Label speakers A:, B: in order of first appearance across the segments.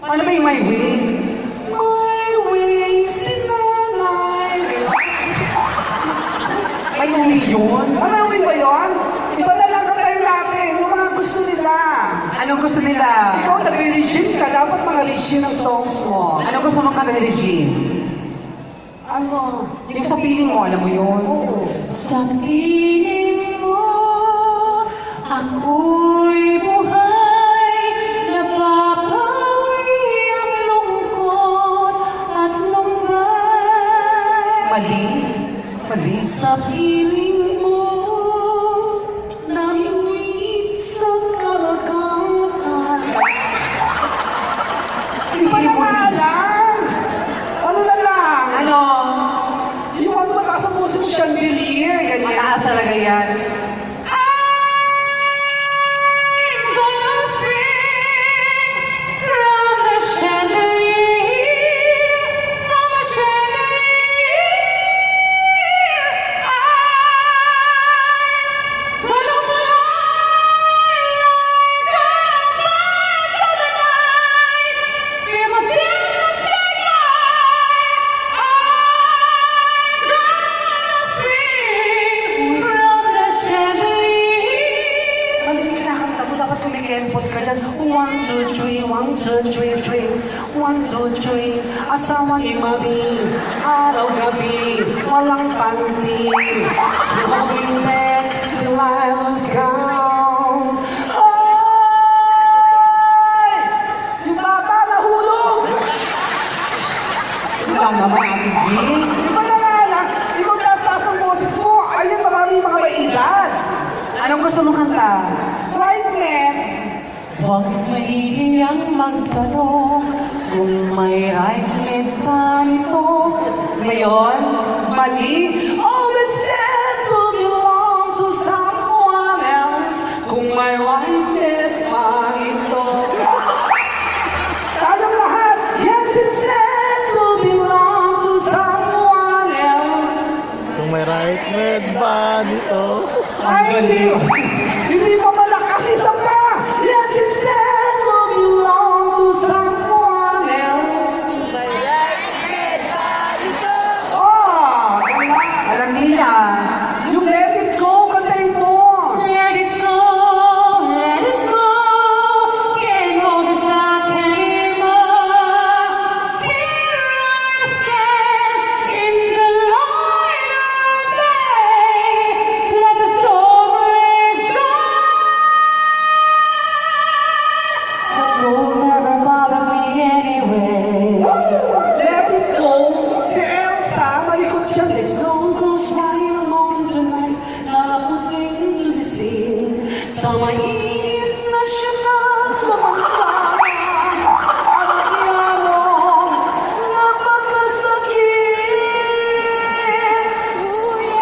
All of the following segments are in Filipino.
A: Ano ba yung my way? My way, sinanay. May uwi yun? May uwi ba yun? Iba na lang tayo natin, yung mga gusto nila. Anong gusto nila? Ikaw, nag-regime ka, dapat mga regime ang songs mo. Anong gusto mong kanta regime? Ano? Yung sa feeling mo, alam mo yun? Oo. Sa feeling mo, ako'y buhay, napapawi ang lungkot at lumbay. Mali? Mali? Sa feeling mo, namiwit sa kalagatan. Hindi mo alam. Ano na lang? Ano? Yung ano mataas ang puso mo, chandelier. Ganyan. Mataas talaga yan. One, two, three, one, two, three, three. One, two, three. Asawa ni Marie, araw-gabi, walang panty. Going back, the light was gone. Ay! Yung bata nahulog! Ito lang naman, Ate G. Di ba nalala? Ikaw taas-taas ang boses mo. Ayun, marami yung mga maedad. Anong gusto mong kanta? Right, man. Huwag mahihiyang magtanong kung may right mate pa nito. Ngayon, mali. All that's said will belong to someone else kung may right mate pa ito. Tayong lahat, yes, it's said to belong to someone else.
B: Kung may right mate ba nito?
A: Ay, hindi pa malakas isa pa. Yes, it's said to belong to someone else. Oh, alam nila. Yung let it go, kantayin mo. Let it go, let it go. Can't hold it back anymore. Here I stand in the light of day. Let the storm rage on. You'll never bother me anyway. Let it go. Si Elsa, malikot siya. The snow goes right along tonight. Nalaputin to the sea. Sa mainit na syudad sa bansa. Ang iyamong napakasakit.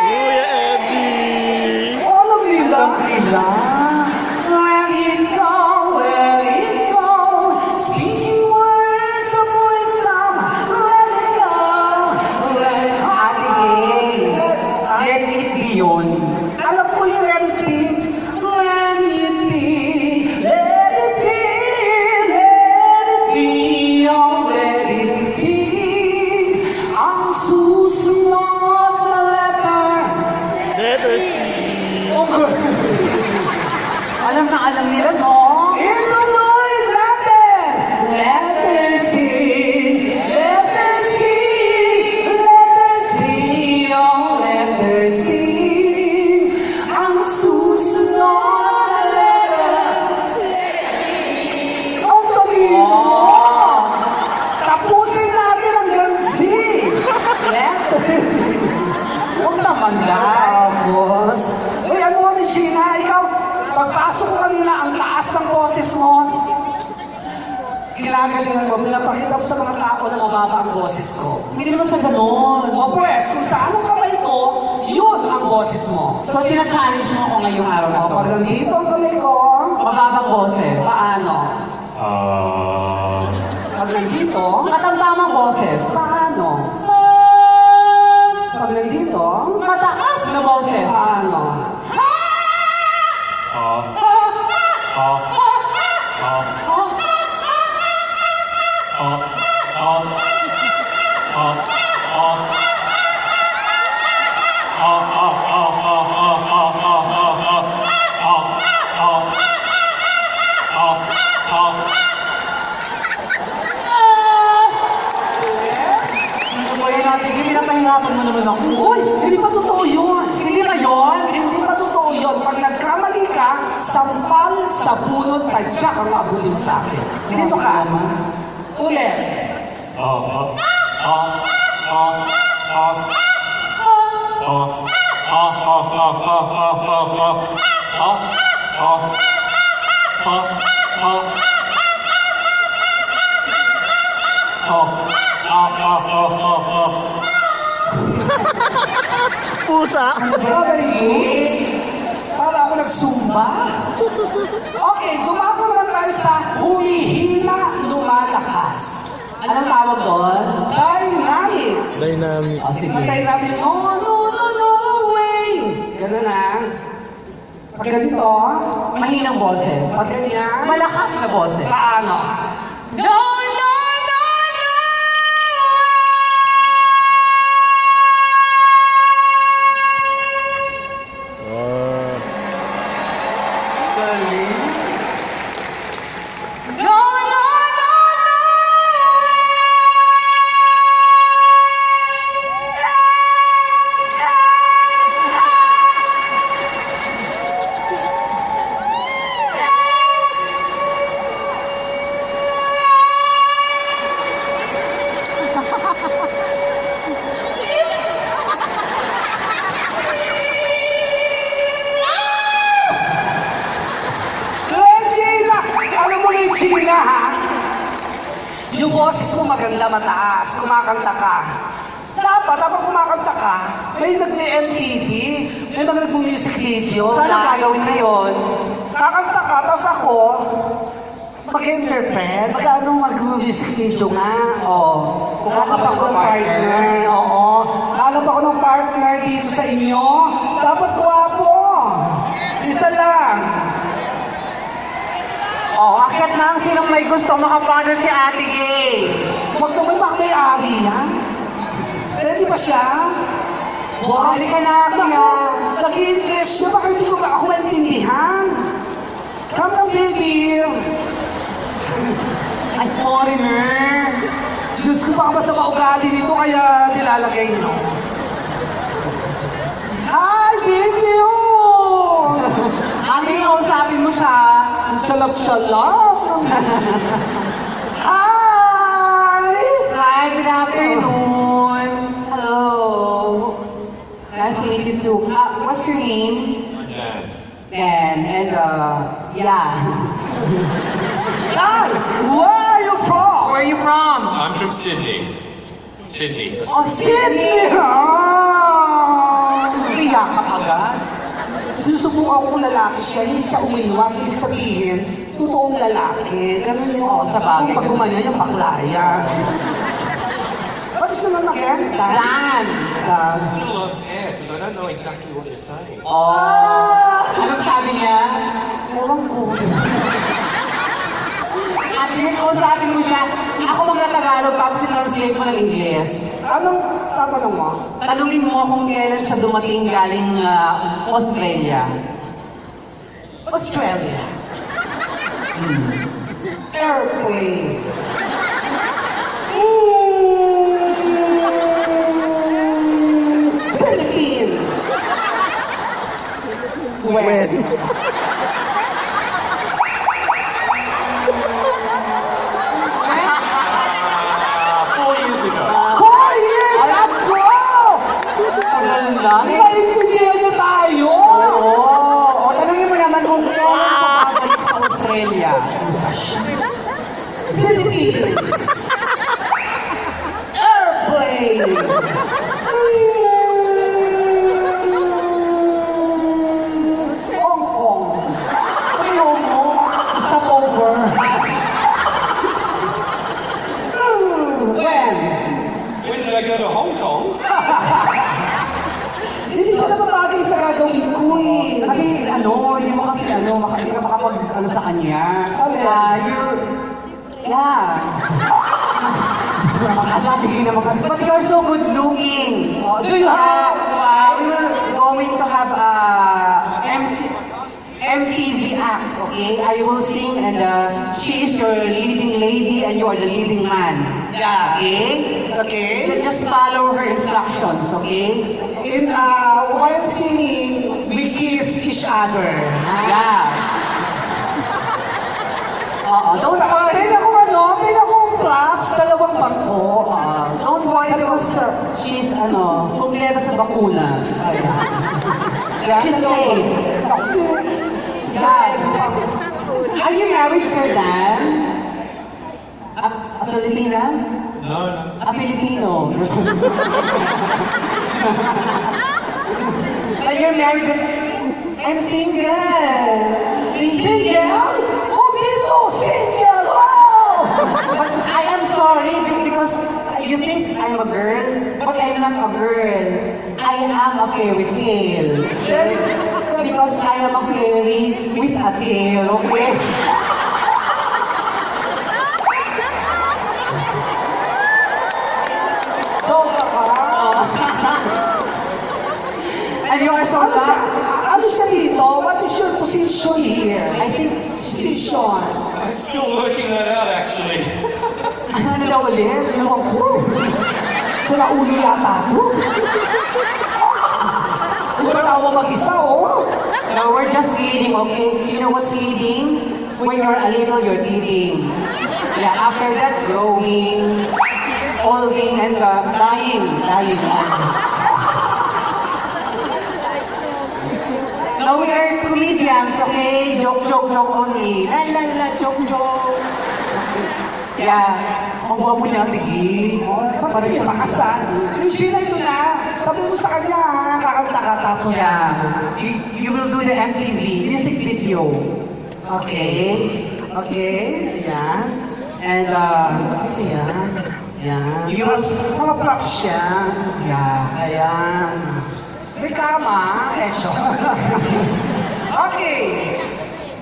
B: Kuya Eddie!
A: Alam nila. Let it go, let it go. Speaking words of wisdom. Let it go, let it go. Ate Gay, let it be yun. Alam ko yung let it be. Let it be, let it be, let it be, oh let it be. Ang susunod na letter.
B: Letter C.
A: Alam na alam nila, no? Ituloy natin! Letter C, letter C, letter C, oh letter C. Ang susunod na letter. Ang talino! Tapusin natin hanggang C. Letter Huwag naman, tapos. Uy, ano, Regina, ikaw, pagpasok ko kanina, ang taas ng boses mo. Ginagalingan mo, pinapakita ko sa mga tao na mababa ang boses ko. Hindi naman sa ganon. O pues, kung sa anong kamay ko, yun ang boses mo. So, tina-challenge mo ako ngayong araw na to. Pag nandito ang kamay ko, mababang boses. Paano? Pag nandito, katamtamang boses. Paano? Pag nandito, mataas na boses. Paano? Ano ba yan natin? Pinapahirapan mo naman ako. Uy, hindi pa totoo yun. Hindi ba yun? Hindi pa totoo yun. Pag nagkamali ka, sampal sa bunot, tadyak ang abulis sa akin. Dito ka. Ulit.
B: Pusa.
A: Very good. Para ako nagsumba. Okay, gumagawa naman tayo sa humihina, lumalakas. Anong tawag doon? Dynamics.
B: Dynamic.
A: O sige. Pagkain natin, no way. Ganun na. Pag ganito, mahinang boses. Pag ganyan, malakas na boses. Paano? No, no, no, no!
B: Ah.
A: Galing. No, no, no, no! Regina! Ano mo yung Gina, ha? Yung boses mo maganda, mataas, kumakanta ka. Dapat, habang kumakanta ka, may nag-MTV, may mga nag-music video. Sana gagawin na yun. Kakanta ka, tapos ako, mag-interpret, magkano mag-music video nga. Oo. Kakanta ko ng partner. Oo. Kakanta ko ng partner dito sa inyo. Dapat gwapo. Isa lang. Oh, akit lang sinong may gusto makapartner si Ate Gay. Huwag naman makmay-ari yan. Pwede ba siya? Wow, ka na, kaya. Nag-i-interest siya, baka hindi ko ba ako maintindihan? Come on, baby. Ay, foreigner. Diyos ko, baka masama ugali nito, kaya nilalagay nyo. Hi, baby! Oh! Ate, kausapin mo siya. Chalap-chalap. Hi! Hi, good afternoon. Hello. Nice to meet you too. What's your name? Dan. And, yeah. Hi! Where are you from?
C: Where are you from?
D: I'm from Sydney. Sydney.
A: Oh, Sydney! Iyak ka agad. Sinusubukan ko lalaki siya, hindi siya umiwas, hindi sabihin, totoong lalaki. Ganun yun. Sa bagay. Pag gumanyan yung paklaya. What's your name again? Dan. Dan.
D: Still love hair because I don't know exactly what you're saying.
A: Oh! Anong sabi niya? Ewan ko.
C: Ate, kausapin mo siya. Ako magtatagalog tapos sinranslate mo ng Ingles.
A: Anong tatanong mo?
C: Tanungin mo kung kailan siya dumating galing Australia.
A: Australia. Airplane. Philippines. When?
D: Four years ago.
A: 4 years ago!
C: Tagal na.
A: Naintindihan niyo tayo!
C: Oo. O, tanungin mo naman kung kailan siya babalik sa Australia.
A: Philippines. Airplane. Hong Kong. Ayaw mo. Stop over. When?
D: When did I go to Hong Kong?
A: Hindi siya napapagay sa gagawin ko eh.
C: Kasi hindi mo kasi hindi ka makapag sa kanya.
A: Ano?
C: Yeah. Sabi ko naman kami. But you're so good looking.
A: Do you have?
C: We will going to have MTV act, okay? I will sing and she is your leading lady and you are the leading man.
A: Yeah.
C: Okay?
A: Okay.
C: So just follow her instructions, okay?
A: In while singing, we kiss each other.
C: Yeah.
A: Don't worry. May akong props, dalawang bangko.
C: Don't worry because she's kumpleto sa bakuna. She's safe.
A: Sad.
C: Are you married, Sir Dan? A Filipina?
D: No, no.
C: A Filipino. But you're married with... I'm single.
A: Single? Oh, dito! Single! Wow!
C: But I am sorry because you think I'm a girl, but I'm not a girl. I am a fairy tale. Because I am a fairy with a tail, okay?
A: So,
C: And you are so lucky.
A: ano siya dito? What is your position here?
C: I think,
A: Position.
D: I'm still working that out, actually.
C: ano na ulit?
A: Ewan ko. Sila ulo yata to. Wala ako mag-isa, oh.
C: No, we're just eating, okay? You know what's eating? When you're a little, you're eating. Yeah, after that, growing, folding, and dying. No, we are comedians, okay? Joke only. Joke. Yeah. Ang buha mo niya, Tigi.
A: Parang siya makasan. Regina, ito na. Sabi mo sa kanya, kakanta ka tapos.
C: Yeah. You will do the MTV music video. Okay?
A: Ayan.
C: And,
A: Ayan. Ayan.
C: you will...
A: Mga props siya.
C: Yeah.
A: Ayan. May kama. Okay.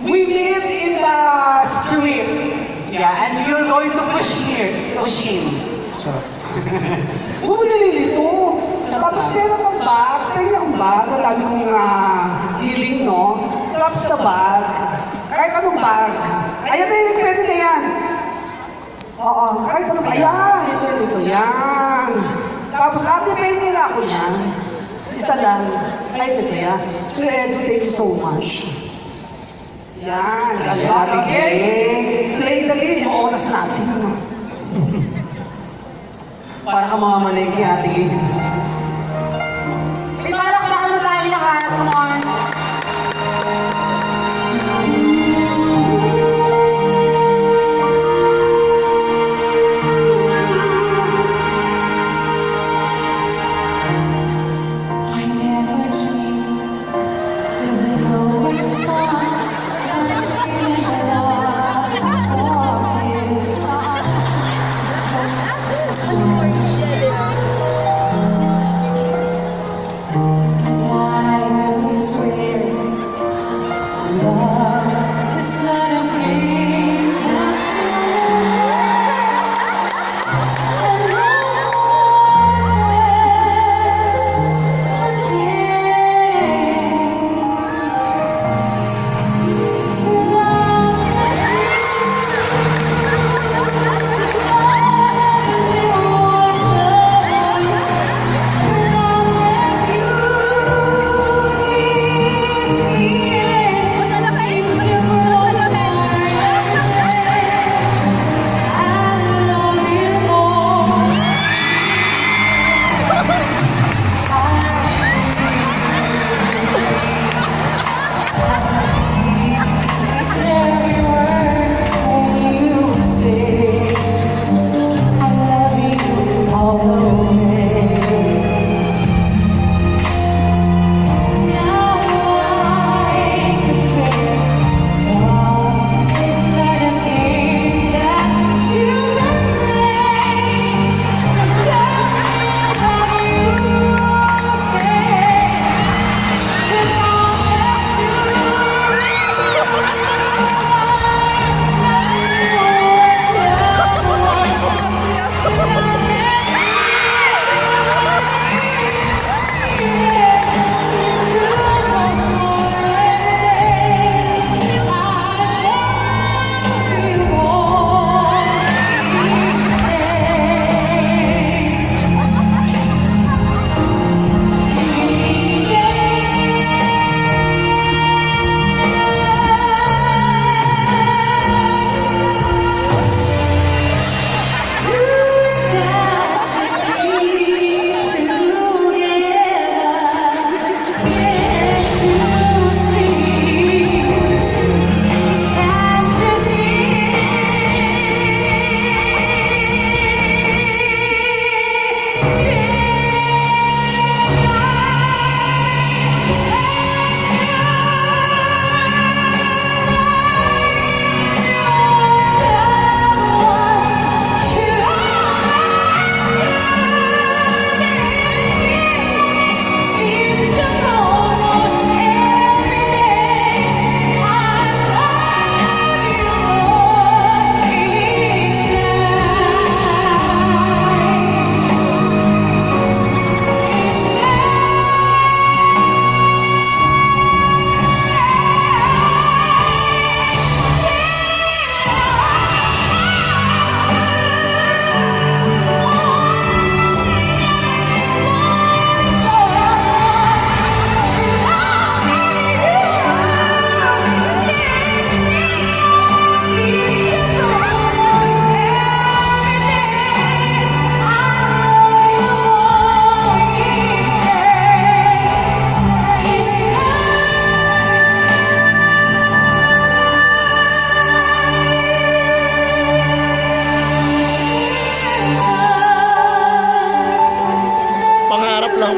A: We live in the street.
C: Yeah, and you're going to push him.
A: Huwag mo nalilito. Tapos meron ng bag. Pwede akong bag. Ang dami kong healing, no? Props na bag. Kahit anong bag. Ayan na yun. Pwede na yan. Oo. Kahit anong bag. Ayan. Ito. Yan. Tapos pwede na ako yan. Isa lang. Ay, ito yan. Sir Edu, thank you so much. Yan. Ganda. Okay. Play the game. Yung oras natin.
C: Para ka mga maliki, Ate Gay. May palakpakan na tayo lahat. Come on. I never dreamed this is always fun. That's feeling I was walking.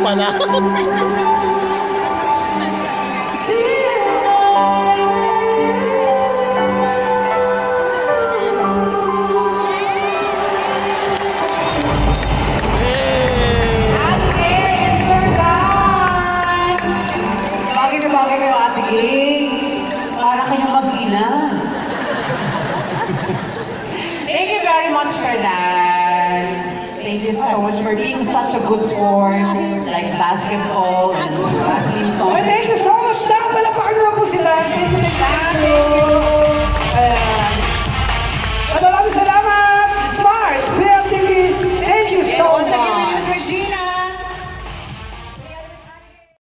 B: pala.
C: Ate Ging, Sir Dan! Bagay na bagay kayo, Ate Ging. Para kayong mag-ina. Thank you very much, Sir Dan. Thank you so much for being such a good sport, like basketball and badminton.
A: Thank